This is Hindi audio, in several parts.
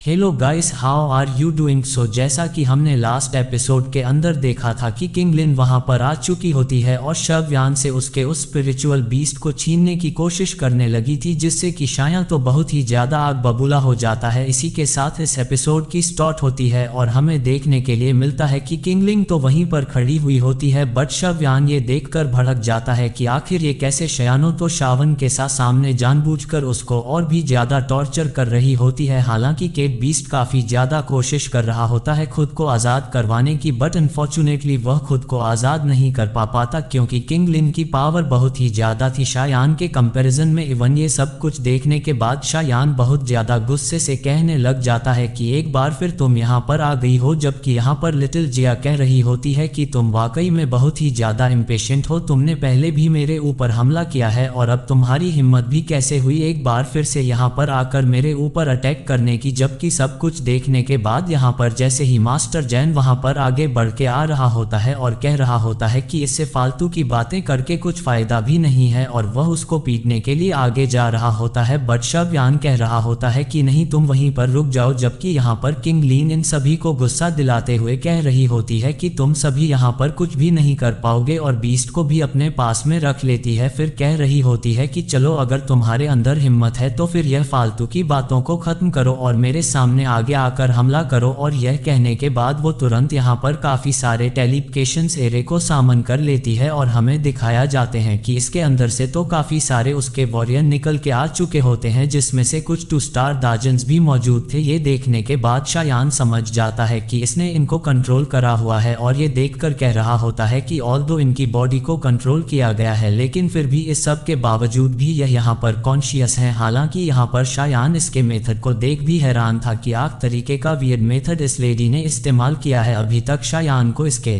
Hello guys, how are you doing. So जैसा कि हमने लास्ट एपिसोड के अंदर देखा था कि किंग लिन वहां पर आ चुकी होती है और शवयान से उसके उस स्पिरिचुअल बीस्ट को छीनने की कोशिश करने लगी थी, जिससे कि शाया तो बहुत ही ज्यादा आग बबूला हो जाता है। इसी के साथ इस एपिसोड की स्टार्ट होती है और हमें देखने के लिए मिलता है कि किंग लिन तो वहीं पर खड़ी हुई होती है, बट शवयान ये देखकर भड़क जाता है कि आखिर ये कैसे शयानो तो शावन के सामने जानबूझकर उसको और भी ज्यादा टॉर्चर कर रही होती है। हालांकि बीस्ट काफी ज्यादा कोशिश कर रहा होता है खुद को आजाद करवाने की, बट अनफॉर्चुनेटली वह खुद को आजाद नहीं कर पाता क्योंकि किंग लिन की पावर बहुत ही ज्यादा थी शायान के कंपैरिजन में। इवन ये सब कुछ देखने के बाद शायान बहुत ज्यादा गुस्से से कहने लग जाता है कि एक बार फिर तुम यहाँ पर आ गई हो, जबकि यहाँ पर लिटिल जिया कह रही होती है कि तुम वाकई में बहुत ही ज्यादा इम्पेशेंट हो, तुमने पहले भी मेरे ऊपर हमला किया है और अब तुम्हारी हिम्मत भी कैसे हुई एक बार फिर से यहाँ पर आकर मेरे ऊपर अटैक करने की। जबकि सब कुछ देखने के बाद यहाँ पर जैसे ही मास्टर जैन वहाँ पर आगे बढ़ के आ रहा होता है और कह रहा होता है कि इससे फालतू की बातें करके कुछ फायदा भी नहीं है, और वह उसको पीटने के लिए आगे जा रहा होता है, बट शवयान कह रहा होता है कि नहीं, तुम वहीं पर रुक जाओ। जबकि यहाँ पर किंग लिन इन सभी को गुस्सा दिलाते हुए कह रही होती है कि तुम सभी यहाँ पर कुछ भी नहीं कर पाओगे, और बीस्ट को भी अपने पास में रख लेती है। फिर कह रही होती है कि चलो, अगर तुम्हारे अंदर हिम्मत है तो फिर यह फालतू की बातों को खत्म करो और मेरे सामने आगे आकर हमला करो। और यह कहने के बाद वो तुरंत यहाँ पर काफी सारे टेलीपोर्टेशंस एरे को सामन कर लेती है और हमें दिखाया जाते हैं कि इसके अंदर से तो काफी सारे उसके वॉरियर निकल के आ चुके होते हैं, जिसमें से कुछ 2 स्टार दाजन्स भी मौजूद थे। ये देखने के बाद शायान समझ जाता है कि इसने इनको कंट्रोल करा हुआ है और ये देखकर कह रहा होता है कि ऑल्दो इनकी बॉडी को कंट्रोल किया गया है, लेकिन फिर भी इस सब के बावजूद भी यह यहाँ पर कॉन्शियस है। हालांकि यहाँ पर शायान इसके मेथड को देख भी हैरान था कि आग तरीके का वियर्ड मेथड इस लेडी ने इस्तेमाल किया है। अभी तक शायान को इसके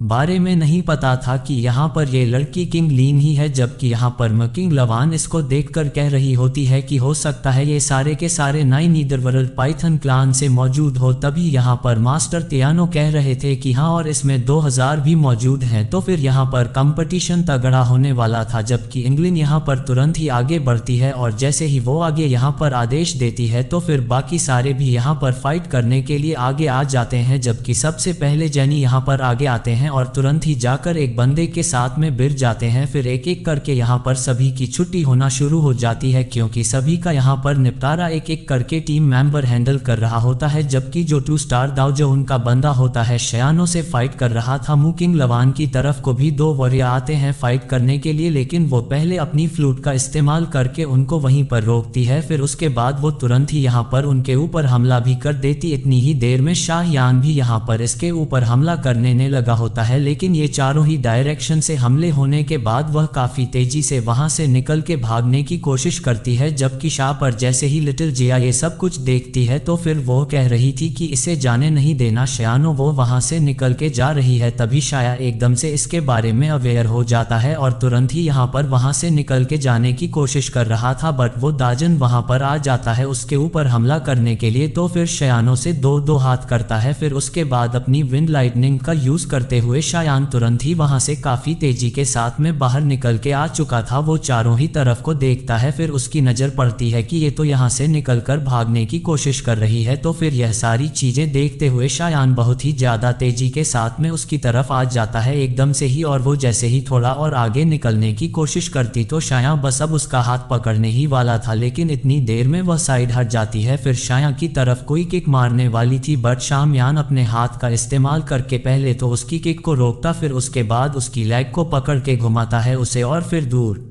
बारे में नहीं पता था कि यहाँ पर ये लड़की किंग लिन ही है, जबकि यहाँ पर किंग लवान इसको देखकर कह रही होती है कि हो सकता है ये सारे के सारे 9 नीदरवर्ल्ड पाइथन क्लान से मौजूद हो। तभी यहाँ पर मास्टर तियानो कह रहे थे कि हाँ, और इसमें 2000 भी मौजूद हैं, तो फिर यहाँ पर कंपटीशन तगड़ा होने वाला था। जबकि इंग्लिन यहाँ पर तुरंत ही आगे बढ़ती है और जैसे ही वो आगे यहाँ पर आदेश देती है तो फिर बाकी सारे भी यहाँ पर फाइट करने के लिए आगे आ जाते हैं। जबकि सबसे पहले जेनी यहाँ पर आगे आते हैं और तुरंत ही जाकर एक बंदे के साथ में भिड़ जाते हैं। फिर एक एक करके यहाँ पर सभी की छुट्टी होना शुरू हो जाती है, क्योंकि सभी का यहाँ पर निपटारा एक एक करके टीम मेंबर हैंडल कर रहा होता है। जबकि जो 2 स्टार दाव जो उनका बंदा होता है शयानो से फाइट कर रहा था, किंग लवान की तरफ को भी 2 वॉरियर आते हैं फाइट करने के लिए, लेकिन वो पहले अपनी फ्लूट का इस्तेमाल करके उनको वहीं पर रोकती है। फिर उसके बाद वो तुरंत ही यहाँ पर उनके ऊपर हमला भी कर देती। इतनी ही देर में शाहयान भी यहाँ पर इसके ऊपर हमला करने ने लगा होता है, लेकिन ये चारों ही डायरेक्शन से हमले होने के बाद वह काफी तेजी से वहां से निकल के भागने की कोशिश करती है। जबकि शाह पर जैसे ही लिटिल जिया ये सब कुछ देखती है तो फिर वो कह रही थी कि इसे जाने नहीं देना शयानो, वो वहां से निकल के जा रही है। तभी शाया एकदम से इसके बारे में अवेयर हो जाता है और तुरंत ही यहाँ पर वहां से निकल के जाने की कोशिश कर रहा था, बट वो दाजन वहां पर आ जाता है उसके ऊपर हमला करने के लिए। तो फिर शयानो से 2-2 हाथ करता है। फिर उसके बाद अपनी विंड लाइटनिंग का यूज करते हुए शायान तुरंत ही वहां से काफी तेजी के साथ में बाहर निकल के आ चुका था। वो चारों ही तरफ को देखता है, फिर उसकी नजर पड़ती है कि ये तो यहाँ से निकलकर भागने की कोशिश कर रही है। तो फिर यह सारी चीजें देखते हुए शायान बहुत ही ज्यादा तेजी के साथ में उसकी तरफ आ जाता है एकदम से ही, और वो जैसे ही थोड़ा और आगे निकलने की कोशिश करती तो शाया बस अब उसका हाथ पकड़ने ही वाला था, लेकिन इतनी देर में वह साइड हट जाती है। फिर शाया की तरफ कोई किक मारने वाली थी, बट शामयान अपने हाथ का इस्तेमाल करके पहले तो उसकी किक को रोकता, फिर उसके बाद उसकी लेग को पकड़ के घुमाता है उसे और फिर दूर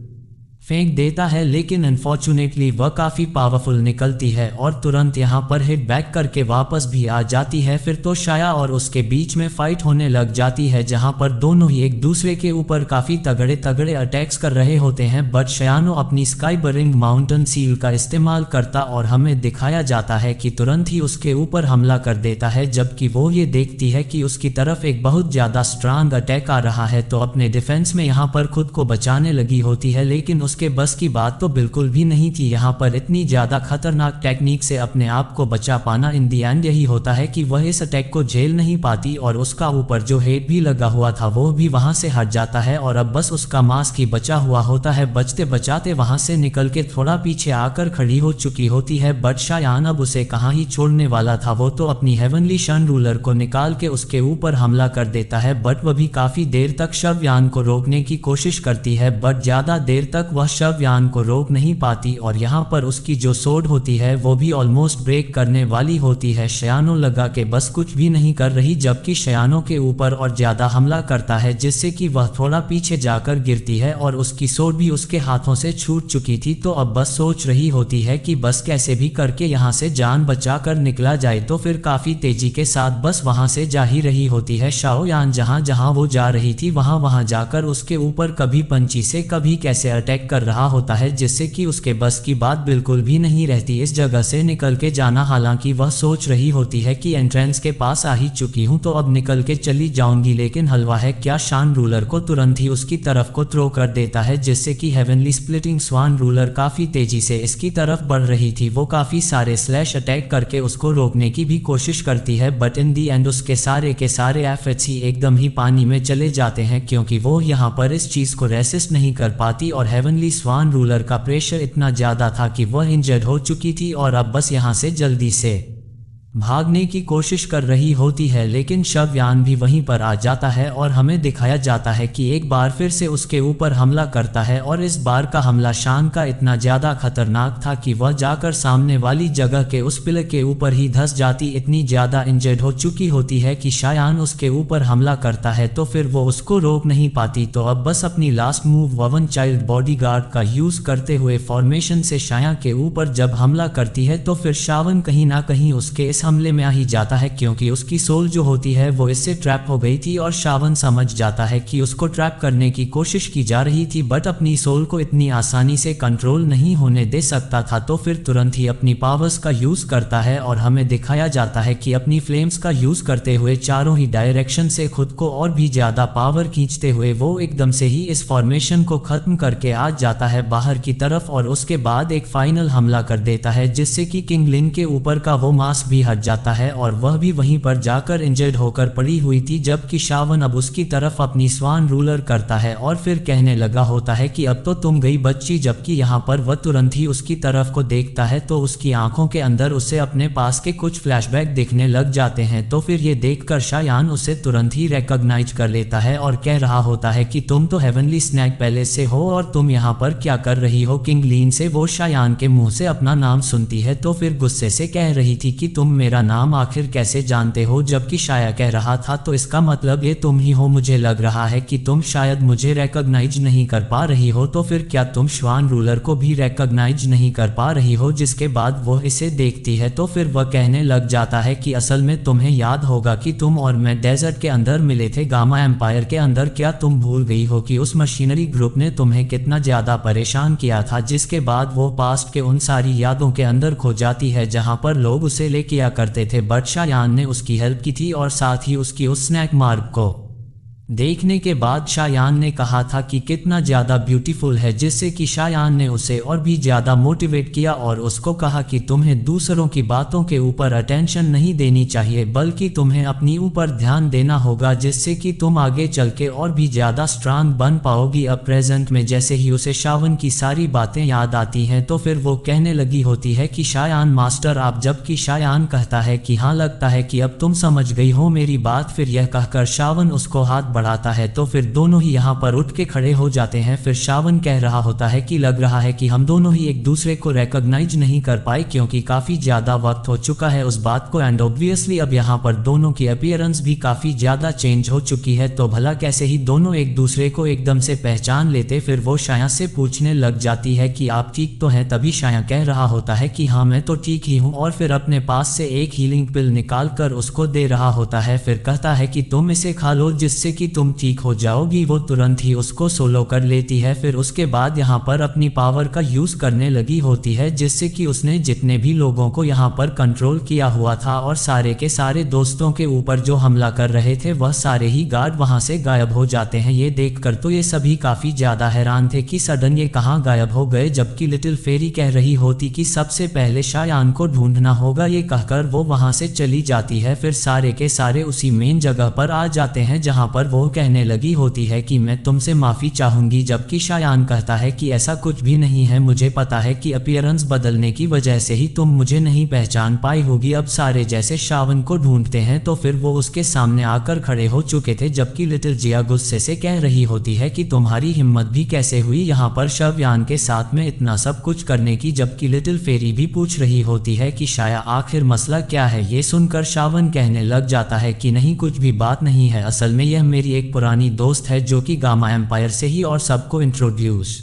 फेंक देता है। लेकिन अनफॉर्चुनेटली वह काफी पावरफुल निकलती है और तुरंत यहाँ पर हिट बैक करके वापस भी आ जाती है। फिर तो शाया और उसके बीच में फाइट होने लग जाती है, जहाँ पर दोनों ही एक दूसरे के ऊपर काफी तगड़े तगड़े अटैक्स कर रहे होते हैं, बट शयानो अपनी स्काई बरिंग माउंटेन सील का इस्तेमाल करता और हमें दिखाया जाता है कि तुरंत ही उसके ऊपर हमला कर देता है। जबकि वो ये देखती है कि उसकी तरफ एक बहुत ज्यादा स्ट्रांग अटैक आ रहा है, तो अपने डिफेंस में यहाँ पर खुद को बचाने लगी होती है, लेकिन उसके बस की बात तो बिल्कुल भी नहीं थी यहाँ पर इतनी ज़्यादा खतरनाक टेक्निक से अपने आप को बचा पाना। इन दी एंड यही होता है कि वह इस अटैक को झेल नहीं पाती और उसका ऊपर जो हेड भी लगा हुआ था वो भी वहाँ से हट जाता है और अब बस उसका मास्क ही बचा हुआ होता है। बचते बचाते वहाँ से निकल के थोड़ा पीछे आकर खड़ी हो चुकी होती है, बट शायान अब उसे कहाँ ही छोड़ने वाला था। वो तो अपनी हेवनली शन रूलर को निकाल के उसके ऊपर हमला कर देता है, बट वह भी काफी देर तक शवयान को रोकने की कोशिश करती है, बट ज्यादा देर तक वह शवयान को रोक नहीं पाती और यहाँ पर उसकी जो सोड होती है वो भी ऑलमोस्ट ब्रेक करने वाली होती है। शयानो लगा के बस कुछ भी नहीं कर रही, जबकि शयानो के ऊपर और ज्यादा हमला करता है जिससे कि वह थोड़ा पीछे जाकर गिरती है और उसकी सोड भी उसके हाथों से छूट चुकी थी। तो अब बस सोच रही होती है कि बस कैसे भी करके यहाँ से जान बचा कर निकला जाए, तो फिर काफी तेजी के साथ बस वहां से जा ही रही होती है। शाओयान जहां जहां वो जा रही थी वहां वहां जाकर उसके ऊपर कभी पंची से कभी कैसे अटैक कर रहा होता है, जिससे कि उसके बस की बात बिल्कुल भी नहीं रहती इस जगह से निकल के जाना। हालांकि वह सोच रही होती है कि एंट्रेंस के पास आ ही चुकी हूं तो अब निकल के चली जाऊंगी, लेकिन हलवा है क्या, शान रूलर को तुरंत ही उसकी तरफ को थ्रो कर देता है, जिससे कि हेवनली स्प्लिटिंग स्वान रूलर काफी तेजी से इसकी तरफ बढ़ रही थी। वो काफी सारे स्लैश अटैक करके उसको रोकने की भी कोशिश करती है, बट इन दी एंड उसके सारे के सारे एफर्ट्स ही एकदम ही पानी में चले जाते हैं, क्योंकि वो यहाँ पर इस चीज को रेसिस्ट नहीं कर पाती और हेवनली स्वान रूलर का प्रेशर इतना ज्यादा था कि वह इंजर्ड हो चुकी थी और अब बस यहाँ से जल्दी से भागने की कोशिश कर रही होती है। लेकिन शवयान भी वहीं पर आ जाता है और हमें दिखाया जाता है कि एक बार फिर से उसके ऊपर हमला करता है और इस बार का हमला शान का इतना ज्यादा खतरनाक था कि वह जाकर सामने वाली जगह के उस पिलर के ऊपर ही धंस जाती। इतनी ज्यादा इंजर्ड हो चुकी होती है कि शायान उसके ऊपर हमला करता है तो फिर वो उसको रोक नहीं पाती। तो अब बस अपनी लास्ट मूव ववन चाइल्ड बॉडीगार्ड का यूज करते हुए फॉर्मेशन से शाया के ऊपर जब हमला करती है तो फिर शावन कहीं ना कहीं उसके हमले में आ ही जाता है, क्योंकि उसकी सोल जो होती है वो इससे ट्रैप हो गई थी और शावन समझ जाता है कि उसको ट्रैप करने की कोशिश की जा रही थी, बट अपनी सोल को इतनी आसानी से कंट्रोल नहीं होने दे सकता था। तो फिर तुरंत ही अपनी पावर्स का यूज करता है और हमें दिखाया जाता है कि अपनी फ्लेम्स का यूज करते हुए चारों ही डायरेक्शन से खुद को और भी ज्यादा पावर खींचते हुए वो एकदम से ही इस फॉर्मेशन को खत्म करके आ जाता है बाहर की तरफ और उसके बाद एक फाइनल हमला कर देता है, जिससे कि किंग लिन के ऊपर का वो मास्क भी हट जाता है और वह भी वहीं पर जाकर इंजर्ड होकर पड़ी हुई थी। जबकि शावन अब उसकी तरफ अपनी स्वान रूलर करता है और फिर कहने लगा होता है कि अब तो तुम गई बच्ची, जबकि यहाँ पर वह तुरंत ही उसकी तरफ को देखता है तो उसकी आंखों के अंदर उसे अपने पास के कुछ फ्लैशबैक दिखने लग जाते हैं। तो फिर ये देखकर शायान उसे तुरंत ही रिकॉग्नाइज कर लेता है और कह रहा होता है कि तुम तो हेवनली स्नैक पैलेस से हो और तुम यहाँ पर क्या कर रही हो। किंग लीन से वो शायान के मुंह से अपना नाम सुनती है तो फिर गुस्से से कह रही थी कि तुम मेरा नाम आखिर कैसे जानते हो, जबकि शाया कह रहा था तो इसका मतलब ये तुम ही हो, मुझे लग रहा है कि तुम शायद मुझे रिकॉग्नाइज नहीं कर पा रही हो। तो फिर क्या तुम स्वान रूलर को भी रिकॉग्नाइज नहीं कर पा रही हो। जिसके बाद वो इसे देखती है तो फिर वह कहने लग जाता है कि असल में तुम्हें याद होगा कि तुम और मैं डेजर्ट के अंदर मिले थे गामा एम्पायर के अंदर, क्या तुम भूल गई हो कि उस मशीनरी ग्रुप ने तुम्हें कितना ज्यादा परेशान किया था। जिसके बाद वो पास्ट के उन सारी यादों के अंदर खो जाती है जहां पर लोग उसे ले किया करते थे, बट शायान ने उसकी हेल्प की थी और साथ ही उसकी उस स्नैक मार्ग को देखने के बाद शायान ने कहा था कि कितना ज़्यादा ब्यूटीफुल है, जिससे कि शायान ने उसे और भी ज़्यादा मोटिवेट किया और उसको कहा कि तुम्हें दूसरों की बातों के ऊपर अटेंशन नहीं देनी चाहिए बल्कि तुम्हें अपनी ऊपर ध्यान देना होगा, जिससे कि तुम आगे चल के और भी ज़्यादा स्ट्रांग बन पाओगी। अब प्रेजेंट में जैसे ही उसे शावन की सारी बातें याद आती हैं तो फिर वो कहने लगी होती है कि शायान मास्टर आप, जबकि शायान कहता है कि हाँ लगता है कि अब तुम समझ गई हो मेरी बात। फिर यह कहकर शावन उसको हाथ बढ़ाता है तो फिर दोनों ही यहाँ पर उठ के खड़े हो जाते हैं। फिर शावन कह रहा होता है कि लग रहा है कि हम दोनों ही एक दूसरे को रिकॉग्नाइज नहीं कर पाए क्योंकि काफी ज्यादा वक्त हो चुका है उस बात को, एंड ऑब्वियसली अब यहाँ पर दोनों की अपीयरेंस भी काफी ज्यादा चेंज हो चुकी है, तो भला कैसे ही दोनों एक दूसरे को एकदम से पहचान लेते। फिर वो शाया से पूछने लग जाती है कि आप ठीक तो हैं, तभी शाया कह रहा होता है कि हाँ मैं तो ठीक ही हूँ, और फिर अपने पास से एक हीलिंग पिल निकाल कर उसको दे रहा होता है। फिर कहता है कि तुम इसे खा लो जिससे कि तुम ठीक हो जाओगी, वो तुरंत ही उसको सोलो कर लेती है। फिर उसके बाद यहाँ पर अपनी पावर का यूज करने लगी होती है, जिससे कि उसने जितने भी लोगों को यहाँ पर कंट्रोल किया हुआ था और सारे के सारे दोस्तों के ऊपर जो हमला कर रहे थे वह सारे ही गार्ड वहां से गायब हो जाते हैं। ये देखकर तो ये सभी काफी ज्यादा हैरान थे कि सडन ये कहाँ गायब हो गए, जबकि लिटिल फेरी कह रही होती कि सबसे पहले शायान को ढूंढना होगा। ये कहकर वो वहां से चली जाती है। फिर सारे के सारे उसी मेन जगह पर आ जाते हैं जहां पर वो कहने लगी होती है कि मैं तुमसे माफी चाहूंगी, जबकि शायान कहता है कि ऐसा कुछ भी नहीं है, मुझे पता है कि अपीयरेंस बदलने की वजह से ही तुम मुझे नहीं पहचान पाई होगी। अब सारे जैसे शावन को ढूंढते हैं तो फिर वो उसके सामने आकर खड़े हो चुके थे, जबकि लिटिल जिया गुस्से से कह रही होती है कि तुम्हारी हिम्मत भी कैसे हुई यहाँ पर शवयान के साथ में इतना सब कुछ करने की। जबकि लिटिल फेरी भी पूछ रही होती है कि शाया आखिर मसला क्या है। ये सुनकर शावन कहने लग जाता है कि नहीं, कुछ भी बात नहीं है, असल में यह मेरी एक पुरानी दोस्त है जो कि गामा एम्पायर से ही और सबको इंट्रोड्यूस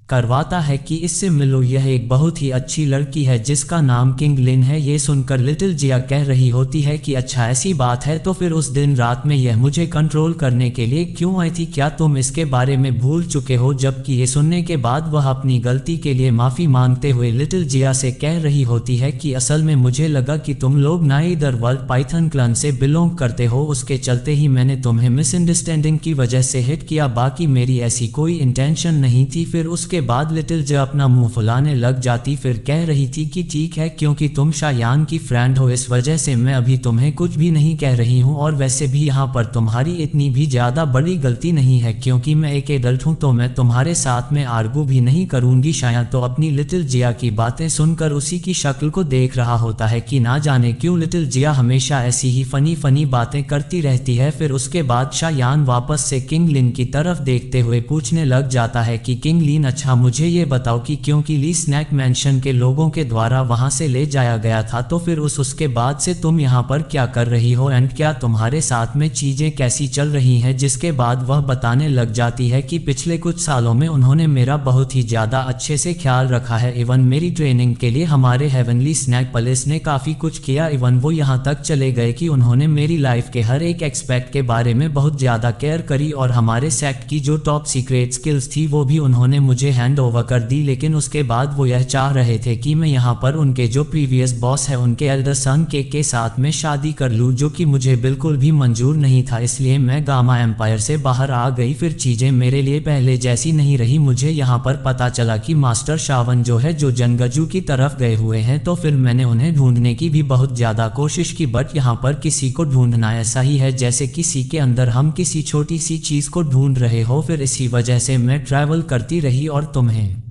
करवाता है कि इससे मिलो, यह एक बहुत ही अच्छी लड़की है जिसका नाम किंग लिन है। ये सुनकर लिटिल जिया कह रही होती है कि अच्छा ऐसी बात है, तो फिर उस दिन रात में यह मुझे कंट्रोल करने के लिए क्यों आई थी, क्या तुम इसके बारे में भूल चुके हो। जबकि ये सुनने के बाद वह अपनी गलती के लिए माफी मांगते हुए लिटिल जिया से कह रही होती है कि असल में मुझे लगा कि तुम लोग नाइदर वर्ल्ड पाइथन क्लन से बिलोंग करते हो, उसके चलते ही मैंने तुम्हें मिसअंडरस्टैंडिंग की वजह से हिट किया, बाकी मेरी ऐसी कोई इंटेंशन नहीं थी। फिर उसके बाद लिटिल जे अपना मुंह फुलाने लग जाती, फिर कह रही थी कि ठीक है, क्योंकि तुम शायान की फ्रेंड हो इस वजह से मैं अभी तुम्हें कुछ भी नहीं कह रही हूँ, और वैसे भी यहाँ पर तुम्हारी इतनी भी ज्यादा बड़ी गलती नहीं है, क्योंकि मैं एक एडल्ट हूँ तो मैं तुम्हारे साथ में आर्गू भी नहीं करूंगी। शाया तो अपनी लिटिल जिया की बातें सुनकर उसी की शक्ल को देख रहा होता है कि ना जाने क्यों लिटिल जिया हमेशा ऐसी ही फनी बातें करती रहती है। फिर उसके बाद शायान वापस से किंग लिन की तरफ देखते हुए पूछने लग जाता है कि किंग लिन, अच्छा मुझे ये बताओ कि क्योंकि ली स्नैक मैंशन के लोगों के द्वारा वहां से ले जाया गया था, तो फिर उसके बाद से तुम यहाँ पर क्या कर रही हो एंड क्या तुम्हारे साथ में चीजें कैसी चल रही हैं। जिसके बाद वह बताने लग जाती है कि पिछले कुछ सालों में उन्होंने मेरा बहुत ही ज्यादा अच्छे से ख्याल रखा है, इवन मेरी ट्रेनिंग के लिए हमारे हेवनली स्नैक पुलिस ने काफी कुछ किया, इवन वो यहाँ तक चले गए कि उन्होंने मेरी लाइफ के हर एक एक्सपेक्ट के बारे में बहुत ज्यादा केयर करी, और हमारे सेक्ट की जो टॉप सीक्रेट स्किल्स थी वो भी उन्होंने मुझे हैंड ओवर कर दी। लेकिन उसके बाद वो यह चाह रहे थे कि मैं यहाँ पर उनके जो प्रीवियस बॉस है उनके एल्डर सन के साथ में शादी कर लूँ, जो कि मुझे बिल्कुल भी मंजूर नहीं था, इसलिए मैं गामा एम्पायर से बाहर आ गई। फिर चीजें मेरे लिए पहले जैसी नहीं रही, मुझे यहाँ पर पता चला कि मास्टर शावन जो है जो जंगजू की तरफ गए हुए हैं, तो फिर मैंने उन्हें ढूंढने की भी बहुत ज्यादा कोशिश की, बट यहाँ पर किसी को ढूंढना ऐसा ही है जैसे किसी के अंदर हम किसी छोटी सी चीज को ढूंढ रहे हो। फिर इसी वजह से मैं ट्रैवल करती रही और तुम्हें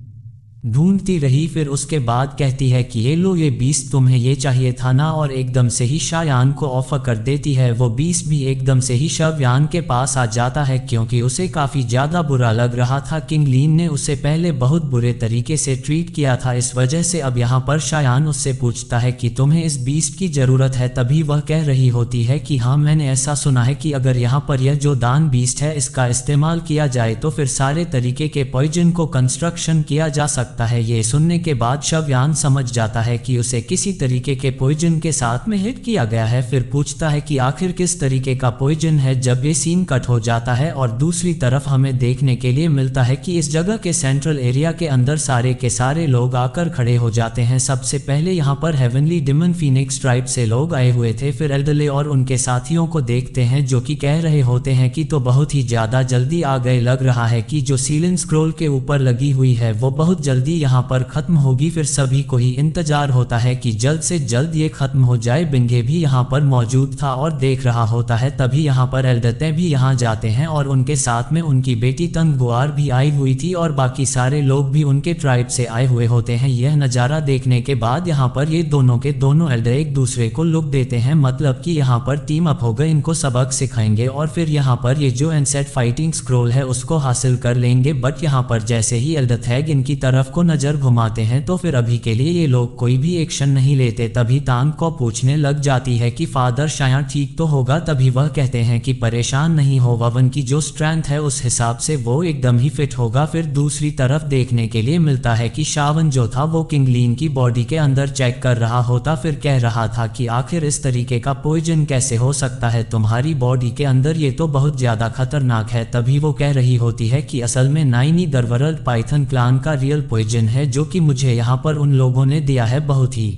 ढूंढती रही। फिर उसके बाद कहती है कि ये लो, ये बीस्ट तुम्हें ये चाहिए था ना, और एकदम से ही शायान को ऑफर कर देती है। वो बीस्ट भी एकदम से ही शवयान के पास आ जाता है, क्योंकि उसे काफी ज्यादा बुरा लग रहा था। किंग लीन ने उसे पहले बहुत बुरे तरीके से ट्रीट किया था, इस वजह से अब यहाँ पर शायान उससे पूछता है कि तुम्हें इस बीस्ट की जरूरत है। तभी वह कह रही होती है कि हाँ, मैंने ऐसा सुना है कि अगर यहाँ पर यह जो दान बीस्ट है इसका इस्तेमाल किया जाए तो फिर सारे तरीके के पॉइजन को कंस्ट्रक्शन किया जा सकता है। ये सुनने के बाद शवयान समझ जाता है कि उसे किसी तरीके के पॉइजन के साथ में हिट किया गया है। फिर पूछता है कि आखिर किस तरीके का पॉइजन है। जब ये सीन कट हो जाता है और दूसरी तरफ हमें देखने के लिए मिलता है कि इस जगह के सेंट्रल एरिया के अंदर सारे के सारे लोग आकर खड़े हो जाते हैं। सबसे पहले यहाँ पर हेवनली डिमन फीनिक्स ट्राइब से लोग आए हुए थे। फिर एल्डरले और उनके साथियों को देखते हैं जो कि कह रहे होते हैं कि तो बहुत ही ज्यादा जल्दी आ गए, लग रहा है कि जो सीलिंग स्क्रोल के ऊपर लगी हुई है वो बहुत जल्दी यहाँ पर खत्म होगी। फिर सभी को ही इंतजार होता है कि जल्द से जल्द ये खत्म हो जाए। बिंगे भी यहाँ पर मौजूद था और देख रहा होता है। तभी यहाँ पर एल्डरते भी यहाँ जाते हैं और उनके साथ में उनकी बेटी तंगुआर भी आई हुई थी और बाकी सारे लोग भी उनके ट्राइब से आए हुए होते हैं। यह नज़ारा देखने के बाद यहाँ पर ये दोनों के दोनों एल्डर एक दूसरे को लुक देते हैं, मतलब कि यहाँ पर टीम अप हो गए, इनको सबक सिखाएंगे और फिर यहाँ पर ये जो एनसेट फाइटिंग स्क्रोल है उसको हासिल कर लेंगे। बट यहाँ पर जैसे ही एल्डरथैग इनकी तरफ को नज़र घुमाते हैं तो फिर अभी के लिए ये लोग कोई भी एक्शन नहीं लेते। तभी तांग को पूछने लग जाती है कि फादर शायद ठीक तो होगा। तभी वह कहते हैं कि परेशान नहीं हो, ववन की जो स्ट्रेंथ है उस हिसाब से वो एकदम ही फिट होगा। फिर दूसरी तरफ देखने के लिए मिलता है कि शावन जो था वो किंगलिन की बॉडी के अंदर चेक कर रहा होता, फिर कह रहा था कि आखिर इस तरीके का पॉइजन कैसे हो सकता है तुम्हारी बॉडी के अंदर, ये तो बहुत ज्यादा खतरनाक है। तभी वो कह रही होती है कि असल में 9 नीदरवर्ल्ड पाइथन क्लान का रियल पॉइजन है जो कि मुझे यहाँ पर उन लोगों ने दिया है, बहुत ही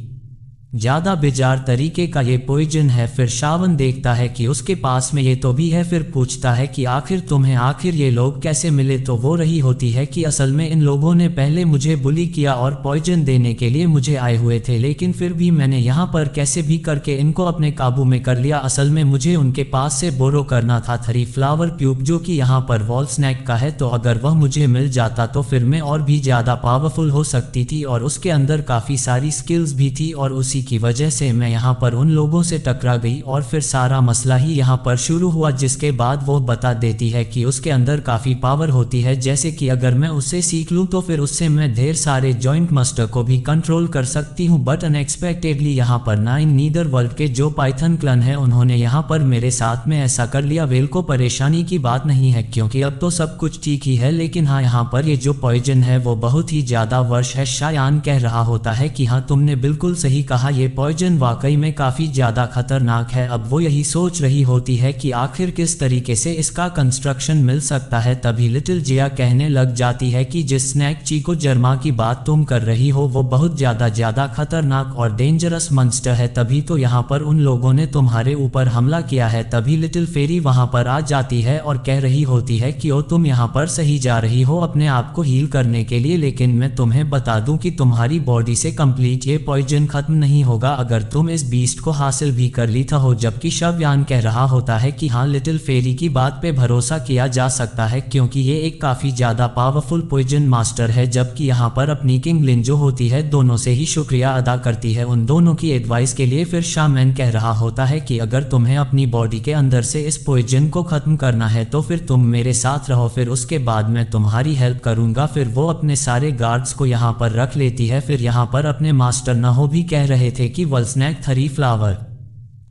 ज्यादा बेजार तरीके का ये पॉइजन है। फिर शावन देखता है कि उसके पास में ये तो भी है, फिर पूछता है कि आखिर तुम्हें आखिर ये लोग कैसे मिले। तो वो रही होती है कि असल में इन लोगों ने पहले मुझे बुली किया और पॉइजन देने के लिए मुझे आए हुए थे, लेकिन फिर भी मैंने यहाँ पर कैसे भी करके इनको अपने काबू में कर लिया। असल में मुझे उनके पास से बोरो करना था 3 फ्लावर क्यूब जो कि यहाँ पर वॉल स्नैक का है, तो अगर वह मुझे मिल जाता तो फिर मैं और भी ज्यादा पावरफुल हो सकती थी और उसके अंदर काफी सारी स्किल्स भी थी और उसी की वजह से मैं यहाँ पर उन लोगों से टकरा गई और फिर सारा मसला ही यहाँ पर शुरू हुआ। जिसके बाद वो बता देती है कि उसके अंदर काफ़ी पावर होती है, जैसे कि अगर मैं उससे सीख लूँ तो फिर उससे मैं ढेर सारे जॉइंट मास्टर को भी कंट्रोल कर सकती हूँ। बट अनएक्सपेक्टेडली यहाँ पर 9 नीदरवर्ल्ड के जो पाइथन क्लन है उन्होंने यहाँ पर मेरे साथ में ऐसा कर लिया। वेल को परेशानी की बात नहीं है क्योंकि अब तो सब कुछ ठीक ही है, लेकिन हाँ यहाँ पर ये जो पॉइजन है वो बहुत ही ज़्यादा वर्ष है। शायान कह रहा होता है कि हाँ तुमने बिल्कुल सही कहा, ये पॉइजन वाकई में काफी ज्यादा खतरनाक है। अब वो यही सोच रही होती है कि आखिर किस तरीके से इसका कंस्ट्रक्शन मिल सकता है। तभी लिटिल जिया कहने लग जाती है कि जिस स्नैक चीको जर्मा की बात तुम कर रही हो वो बहुत ज्यादा खतरनाक और डेंजरस मंस्टर है, तभी तो यहाँ पर उन लोगों ने तुम्हारे ऊपर हमला किया है। तभी लिटिल फेरी वहां पर आ जाती है और कह रही होती है कि ओ तुम यहाँ पर सही जा रही हो अपने आप को हील करने के लिए, लेकिन मैं तुम्हें बता दूं कि तुम्हारी बॉडी से कंप्लीट ये पॉइजन खत्म नहीं होगा अगर तुम इस बीस्ट को हासिल भी कर लेता हो। जबकि शव्यान कह रहा होता है कि हाँ लिटिल फेरी की बात पे भरोसा किया जा सकता है क्योंकि ये एक काफी ज्यादा पावरफुल पॉइजन मास्टर है। जबकि यहाँ पर अपनी किंगलिन जो होती है दोनों से ही शुक्रिया अदा करती है उन दोनों की एडवाइस के लिए। फिर शामैन कह रहा होता है कि अगर तुम्हें अपनी बॉडी के अंदर से इस पॉइजन को खत्म करना है तो फिर तुम मेरे साथ रहो, फिर उसके बाद मैं तुम्हारी हेल्प करूंगा। फिर वो अपने सारे गार्ड्स को यहाँ पर रख लेती है। फिर यहाँ पर अपने मास्टर नहो भी कह रहे थे कि वल्सनैक 3 फ्लावर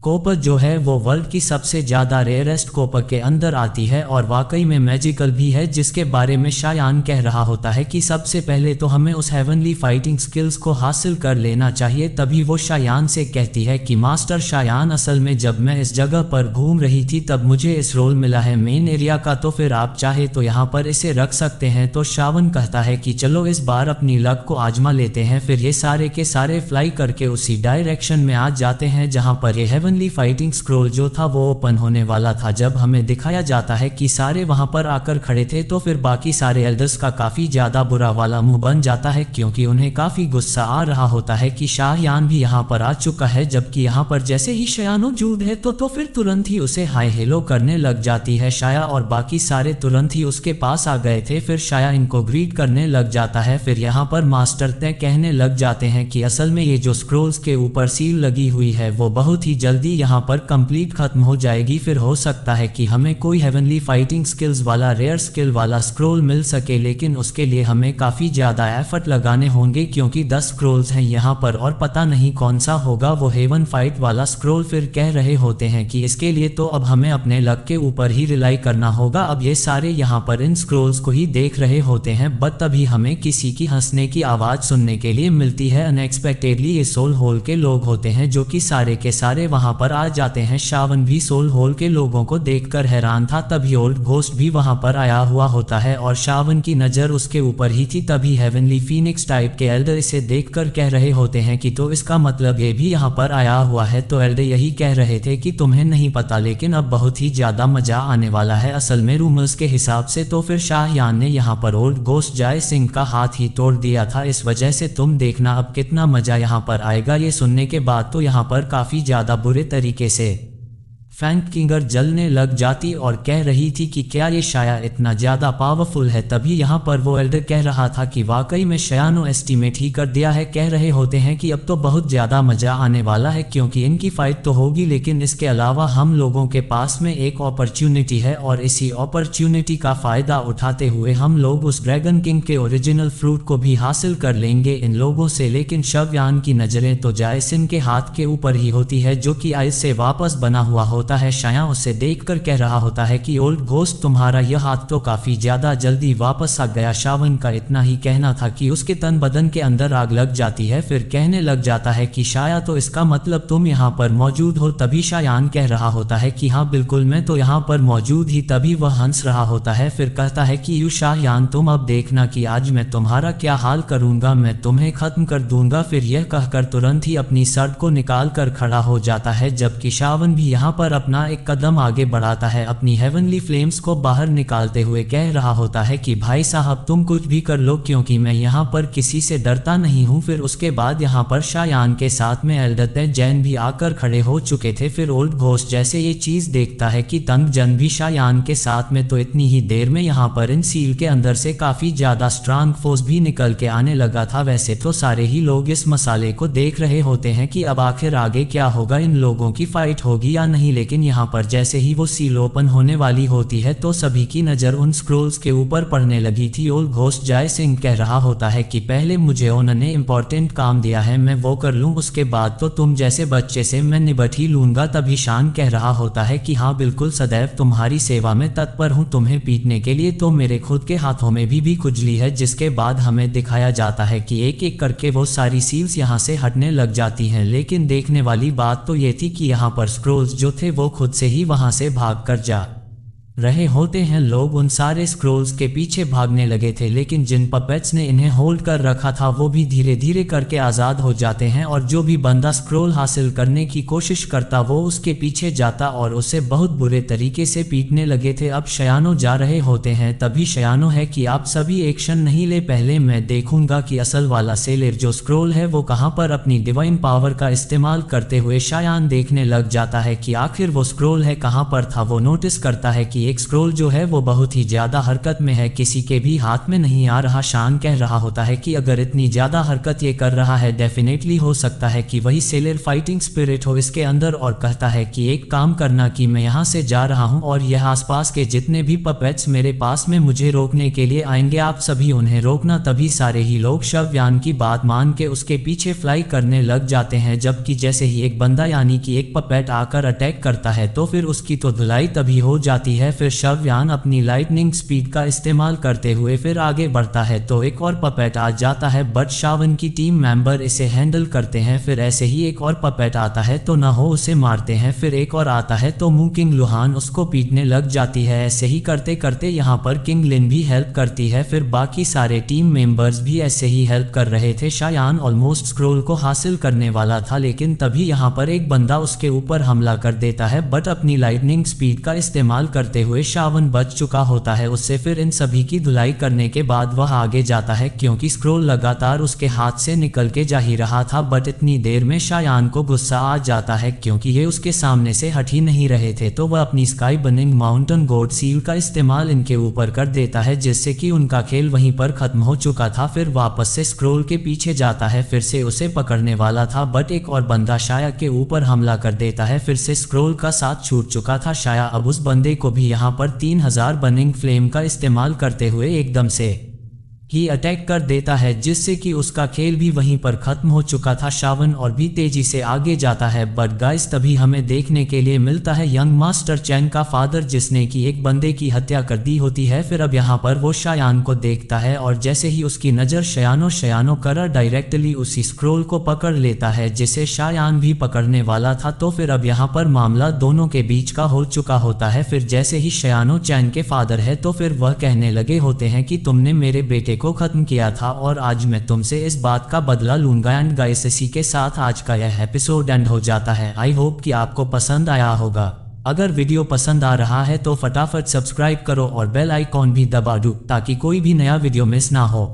कोपर जो है वो वर्ल्ड की सबसे ज़्यादा रेयरेस्ट कोपर के अंदर आती है और वाकई में मैजिकल भी है, जिसके बारे में शायान कह रहा होता है कि सबसे पहले तो हमें उस हेवनली फाइटिंग स्किल्स को हासिल कर लेना चाहिए। तभी वो शायान से कहती है कि मास्टर शायान असल में जब मैं इस जगह पर घूम रही थी तब मुझे इस रोल मिला है मेन एरिया का, तो फिर आप चाहे तो यहाँ पर इसे रख सकते हैं। तो शावन कहता है कि चलो इस बार अपनी लक को आजमा लेते हैं। फिर ये सारे के सारे फ्लाई करके उसी डायरेक्शन में आ जाते हैं जहाँ पर ये हेवन फाइटिंग स्क्रोल जो था वो ओपन होने वाला था। जब हमें दिखाया जाता है कि सारे वहां पर आकर खड़े थे तो फिर बाकी सारे एल्डर्स का काफी ज्यादा बुरा वाला मुंह बन जाता है क्योंकि उन्हें काफी गुस्सा आ रहा होता है कि शाहयान भी यहाँ पर आ चुका है। जबकि यहाँ पर जैसे ही शायान मौजूद है तो फिर तुरंत ही उसे हाय हेलो करने लग जाती है शाया, और बाकी सारे तुरंत ही उसके पास आ गए थे। फिर शाया इनको ग्रीट करने लग जाता है। फिर यहाँ पर मास्टर तय कहने लग जाते हैं कि असल में ये जो स्क्रोल्स के ऊपर सील लगी हुई है वो बहुत ही जल्दी यहाँ पर कंप्लीट खत्म हो जाएगी। फिर हो सकता है कि हमें कोई हेवनली फाइटिंग स्किल्स वाला रेयर स्किल वाला स्क्रोल मिल सके, लेकिन उसके लिए हमें काफी ज्यादा एफर्ट लगाने होंगे क्योंकि 10 स्क्रोल्स हैं यहाँ पर और पता नहीं कौन सा होगा वो हेवन फाइट वाला स्क्रोल। फिर कह रहे होते हैं कि इसके लिए तो अब हमें अपने लक के ऊपर ही रिलाई करना होगा। अब ये सारे यहाँ पर इन स्क्रोल्स को ही देख रहे होते हैं, बट तभी हमें किसी की हंसने की आवाज सुनने के लिए मिलती है। अनएक्सपेक्टेडली ये सोल होल के लोग होते हैं जो कि सारे के सारे वहां पर आ जाते हैं। शावन भी सोल होल के लोगों को देखकर हैरान था। तभी ओल्ड घोस्ट भी वहां पर आया हुआ होता है और शावन की नजर उसके ऊपर ही थी। तभी हेवनली फीनिक्स टाइप के एल्डर इसे देखकर कह रहे होते हैं कि तो इसका मतलब ये भी यहाँ पर आया हुआ है। तो एल्डर यही कह रहे थे कि तुम्हें नहीं पता, लेकिन अब बहुत ही ज्यादा मजा आने वाला है। असल में रूमर्स के हिसाब से तो फिर शाहयान ने यहाँ पर ओल्ड घोस्ट जय सिंह का हाथ ही तोड़ दिया था, इस वजह से तुम देखना अब कितना मजा यहाँ पर आएगा। ये सुनने के बाद तो यहाँ पर काफी ज्यादा बुरे तरीके से फैंक किंगर जलने लग जाती और कह रही थी कि क्या ये शाया इतना ज़्यादा पावरफुल है। तभी यहाँ पर वो एल्डर कह रहा था कि वाकई में शयानो एस्टीमेट ही कर दिया है। कह रहे होते हैं कि अब तो बहुत ज़्यादा मज़ा आने वाला है क्योंकि इनकी फ़ाइट तो होगी, लेकिन इसके अलावा हम लोगों के पास में एक अपॉर्चुनिटी है और इसी अपॉर्चुनिटी का फ़ायदा उठाते हुए हम लोग उस ड्रैगन किंग के ओरिजिनल फ्रूट को भी हासिल कर लेंगे इन लोगों से। लेकिन शव्यान की नज़रें तो जायसिन के हाथ के ऊपर ही होती है जो कि आइस से वापस बना हुआ होता है। शाया उसे देखकर कह रहा होता है कि ओल्ड घोस्ट तुम्हारा यह हाथ तो काफी ज्यादा जल्दी वापस आ गया। शावन का इतना ही कहना था कि उसके तन बदन के अंदर आग लग जाती है। फिर कहने लग जाता है कि शाया तो इसका मतलब तुम यहाँ पर मौजूद हो। तभी शायान कह रहा होता है कि हाँ बिल्कुल मैं तो यहाँ पर मौजूद ही। तभी वह हंस रहा होता है। फिर कहता है कि यू शायान तुम अब देखना कि आज मैं तुम्हारा क्या हाल करूंगा, मैं तुम्हें खत्म कर दूंगा। फिर यह कहकर तुरंत ही अपनी शर्ट को निकाल कर खड़ा हो जाता है, जबकि शावन भी यहाँ पर अपना एक कदम आगे बढ़ाता है, अपनी हेवनली फ्लेम्स को बाहर निकालते हुए कह रहा होता है कि भाई साहब तुम कुछ भी कर लो क्योंकि मैं यहाँ पर किसी से डरता नहीं हूँ। फिर उसके बाद यहाँ पर शायान के साथ में एल्डर जैन भी आकर खड़े हो चुके थे। फिर ओल्ड घोस्ट जैसे ये चीज देखता है कि तंग जन भी शायान के साथ में, तो इतनी ही देर में यहाँ पर इन सील के अंदर से काफी ज्यादा स्ट्रांग फोर्स भी निकल के आने लगा था। वैसे तो सारे ही लोग इस मसाले को देख रहे होते हैं कि अब आखिर आगे क्या होगा, इन लोगों की फाइट होगी या नहीं। लेकिन यहाँ पर जैसे ही वो सील ओपन होने वाली होती है तो सभी की नज़र उन स्क्रोल्स के ऊपर पड़ने लगी थी। ओल्ड घोस्ट जय सिंह कह रहा होता है कि पहले मुझे उन्होंने इम्पोर्टेंट काम दिया है, मैं वो कर लूँ, उसके बाद तो तुम जैसे बच्चे से मैं निपट ही लूँगा। तभी शान कह रहा होता है कि हाँ बिल्कुल सदैव तुम्हारी सेवा में तत्पर हूँ, तुम्हें पीटने के लिए तो मेरे खुद के हाथों में भी खुजली है। जिसके बाद हमें दिखाया जाता है कि एक एक करके वो सारी सील्स यहाँ से हटने लग जाती हैं। लेकिन देखने वाली बात तो ये थी कि यहाँ पर स्क्रोल्स जो थे वो खुद से ही वहाँ से भाग कर जा रहे होते हैं। लोग उन सारे स्क्रोल्स के पीछे भागने लगे थे, लेकिन जिन पपेट्स ने इन्हें होल्ड कर रखा था वो भी धीरे धीरे करके आज़ाद हो जाते हैं और जो भी बंदा स्क्रोल हासिल करने की कोशिश करता वो उसके पीछे जाता और उसे बहुत बुरे तरीके से पीटने लगे थे। अब शयानो जा रहे होते हैं। तभी शयानो है कि आप सभी एक्शन नहीं ले, पहले मैं देखूंगा कि असल वाला सेलेर जो स्क्रोल है वो कहाँ पर अपनी डिवाइन पावर का इस्तेमाल करते हुए शायान देखने लग जाता है कि आखिर वो स्क्रोल है कहाँ पर था। वो नोटिस करता है कि एक स्क्रोल जो है वो बहुत ही ज्यादा हरकत में है, किसी के भी हाथ में नहीं आ रहा। शान कह रहा होता है कि अगर इतनी ज्यादा हरकत ये कर रहा है डेफिनेटली हो सकता है कि वही सेलर फाइटिंग स्पिरिट हो इसके अंदर। और कहता है कि एक काम करना कि मैं यहाँ से जा रहा हूँ और यह आसपास के जितने भी पपेट्स मेरे पास में मुझे रोकने के लिए आएंगे आप सभी उन्हें रोकना। तभी सारे ही लोग शव्यान की बात मान के उसके पीछे फ्लाई करने लग जाते हैं, जबकि जैसे ही एक बंदा यानी कि एक पपेट आकर अटैक करता है तो फिर उसकी तो धुलाई तभी हो जाती है। फिर शव्यान अपनी लाइटनिंग स्पीड का इस्तेमाल करते हुए फिर आगे बढ़ता है तो एक और पपेट आ जाता है, बट शावन की टीम मेंबर इसे हैंडल करते हैं। फिर ऐसे ही एक और पपेट आता है तो ना हो उसे मारते हैं। फिर एक और आता है तो मुंह किंग लुहान उसको पीटने लग जाती है। ऐसे ही करते करते यहाँ पर किंग लिन भी हेल्प करती है। फिर बाकी सारे टीम मेंबर्स भी ऐसे ही हेल्प कर रहे थे। शायान ऑलमोस्ट स्क्रोल को हासिल करने वाला था, लेकिन तभी यहाँ पर एक बंदा उसके ऊपर हमला कर देता है, बट अपनी लाइटनिंग स्पीड का इस्तेमाल करते हुए शावन बच चुका होता है उससे। फिर इन सभी की धुलाई करने के बाद वह आगे जाता है क्योंकि स्क्रोल लगातार उसके हाथ से निकल के जा ही रहा था। बट इतनी देर में शायान को गुस्सा आ जाता है क्योंकि ये उसके सामने से हट ही नहीं रहे थे, तो वह अपनी स्काई बर्निंग माउंटेन गोड सील का इस्तेमाल इनके ऊपर कर देता है, जिससे कि उनका खेल वहीं पर खत्म हो चुका था। फिर वापस से स्क्रोल के पीछे जाता है, फिर से उसे पकड़ने वाला था, बट एक और बंदा शाया के ऊपर हमला कर देता है। फिर से स्क्रोल का साथ छूट चुका था। शाया अब उस बंदे को भी यहाँ पर 3000 बर्निंग फ्लेम का इस्तेमाल करते हुए एकदम से ही अटैक कर देता है, जिससे कि उसका खेल भी वहीं पर खत्म हो चुका था। शावन और भी तेजी से आगे जाता है, बट गाइस तभी हमें देखने के लिए मिलता है यंग मास्टर चैन का फादर, जिसने कि एक बंदे की हत्या कर दी होती है। फिर अब यहाँ पर वो शायान को देखता है और जैसे ही उसकी नज़र शयानो कर डायरेक्टली उसी स्क्रोल को पकड़ लेता है जिसे शायान भी पकड़ने वाला था। तो फिर अब यहाँ पर मामला दोनों के बीच का हो चुका होता है। फिर जैसे ही शयानो चैन के फादर है तो फिर वह कहने लगे होते हैं कि तुमने मेरे बेटे को खत्म किया था और आज मैं तुमसे इस बात का बदला लूंगा। एंड गाइस इसी के साथ आज का यह एपिसोड एंड हो जाता है। आई होप कि आपको पसंद आया होगा। अगर वीडियो पसंद आ रहा है तो फटाफट सब्सक्राइब करो और बेल आइकॉन भी दबा दो ताकि कोई भी नया वीडियो मिस ना हो।